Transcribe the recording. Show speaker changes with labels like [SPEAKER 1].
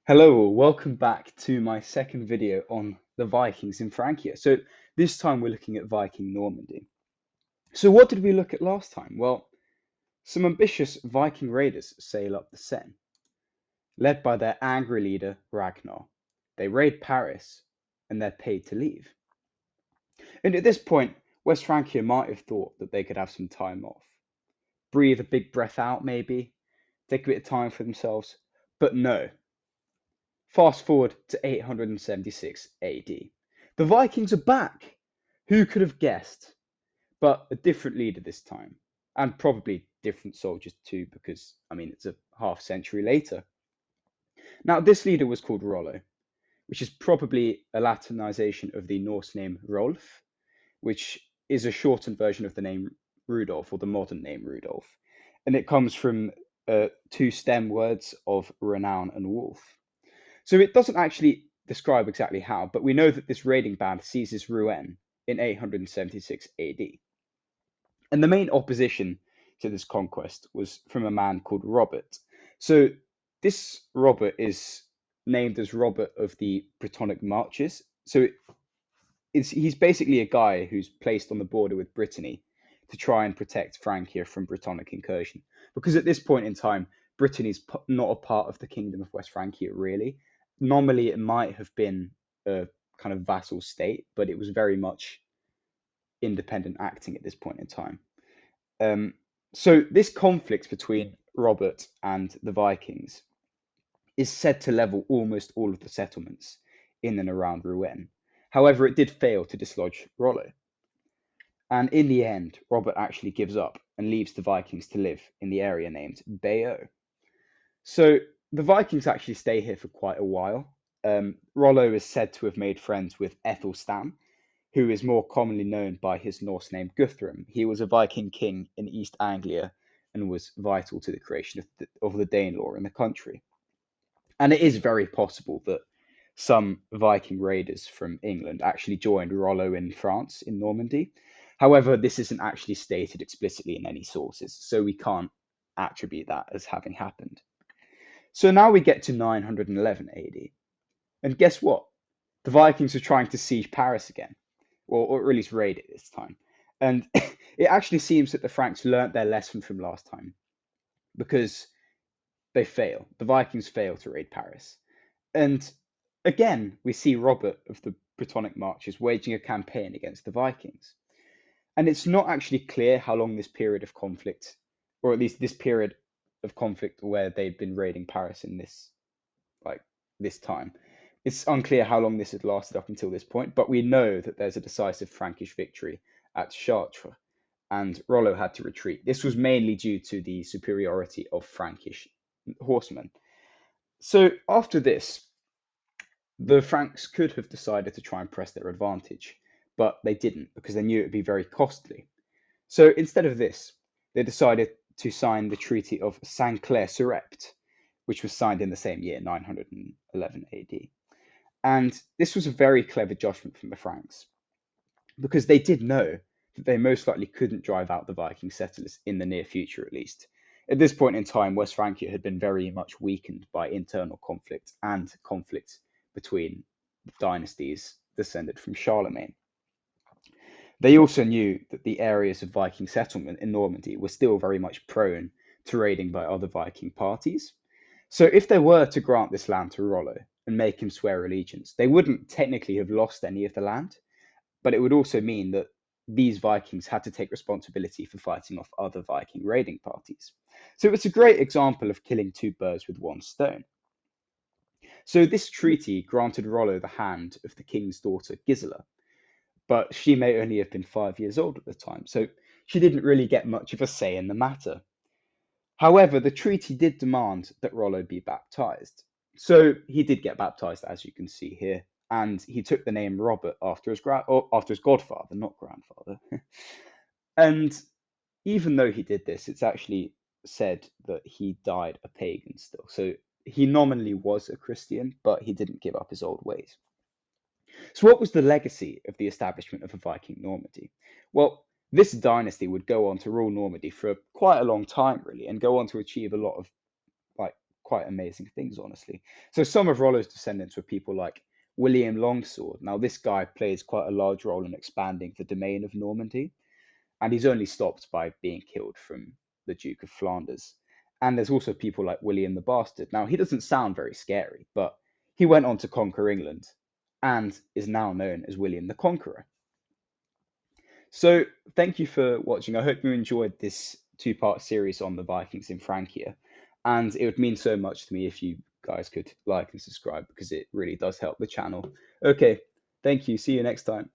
[SPEAKER 1] Hello, welcome back to my second video on the Vikings in Francia. So this time we're looking at Viking Normandy. So what did we look at last time? Well, some ambitious Viking raiders sail up the Seine, led by their angry leader Ragnar. They raid Paris and they're paid to leave. And at this point, West Francia might have thought that they could have some time off, breathe a big breath out maybe, take a bit of time for themselves. But no, fast forward to 876 AD. The Vikings are back. Who could have guessed? But a different leader this time, and probably different soldiers too, because it's a half century later. Now, this leader was called Rollo, which is probably a Latinization of the Norse name Rolf, which is a shortened version of the name Rudolph, or the modern name Rudolph. And it comes from two stem words of renown and wolf. So it doesn't actually describe exactly how, but we know that this raiding band seizes Rouen in 876 AD. And the main opposition to this conquest was from a man called Robert. So this Robert is named as Robert of the Brittonic Marches. So he's basically a guy who's placed on the border with Brittany to try and protect Francia from Brittonic incursion. Because at this point in time, Brittany's not a part of the Kingdom of West Francia, really. Normally, it might have been a kind of vassal state, but it was very much independent acting at this point in time. Um, so this conflict between Robert and the Vikings is said to level almost all of the settlements in and around Rouen. However, it did fail to dislodge Rollo. And in the end, Robert actually gives up and leaves the Vikings to live in the area named Bayeux. So the Vikings actually stay here for quite a while. Rollo is said to have made friends with Ethelstan, who is more commonly known by his Norse name Guthrum. He was a Viking king in East Anglia and was vital to the creation of the Danelaw in the country. And it is very possible that some Viking raiders from England actually joined Rollo in France, in Normandy. However, this isn't actually stated explicitly in any sources, so we can't attribute that as having happened. So now we get to 911 AD. And guess what? The Vikings are trying to siege Paris again, or at least raid it this time. And it actually seems that the Franks learnt their lesson from last time because they fail. The Vikings fail to raid Paris. And again, we see Robert of the Brittonic Marches waging a campaign against the Vikings. And it's not actually clear how long this period of conflict, or at least this period of conflict where they've been raiding Paris in this time. It's unclear how long this had lasted up until this point, but we know that there's a decisive Frankish victory at Chartres, and Rollo had to retreat. This was mainly due to the superiority of Frankish horsemen. So after this, the Franks could have decided to try and press their advantage, but they didn't because they knew it would be very costly. So instead of this, they decided to sign the Treaty of Saint-Clair-sur-Epte, which was signed in the same year, 911 AD. And this was a very clever judgment from the Franks, because they did know that they most likely couldn't drive out the Viking settlers in the near future, at least. At this point in time, West Francia had been very much weakened by internal conflict and conflict between dynasties descended from Charlemagne. They also knew that the areas of Viking settlement in Normandy were still very much prone to raiding by other Viking parties. So if they were to grant this land to Rollo and make him swear allegiance, they wouldn't technically have lost any of the land, but it would also mean that these Vikings had to take responsibility for fighting off other Viking raiding parties. So it's a great example of killing two birds with one stone. So this treaty granted Rollo the hand of the king's daughter Gisela, but she may only have been 5 years old at the time, so she didn't really get much of a say in the matter. However, the treaty did demand that Rollo be baptized. So he did get baptized, as you can see here, and he took the name Robert after his godfather, not grandfather. And even though he did this, it's actually said that he died a pagan still. So he nominally was a Christian, but he didn't give up his old ways. So what was the legacy of the establishment of a Viking Normandy? Well, this dynasty would go on to rule Normandy for quite a long time, really, and go on to achieve a lot of like quite amazing things, honestly. So some of Rollo's descendants were people like William Longsword. Now, this guy plays quite a large role in expanding the domain of Normandy, and he's only stopped by being killed from the Duke of Flanders. And there's also people like William the Bastard. Now, he doesn't sound very scary, but he went on to conquer England and is now known as William the Conqueror. So, thank you for watching. I hope you enjoyed this two-part series on the Vikings in Francia. And it would mean so much to me if you guys could like and subscribe because it really does help the channel. Okay, thank you. See you next time.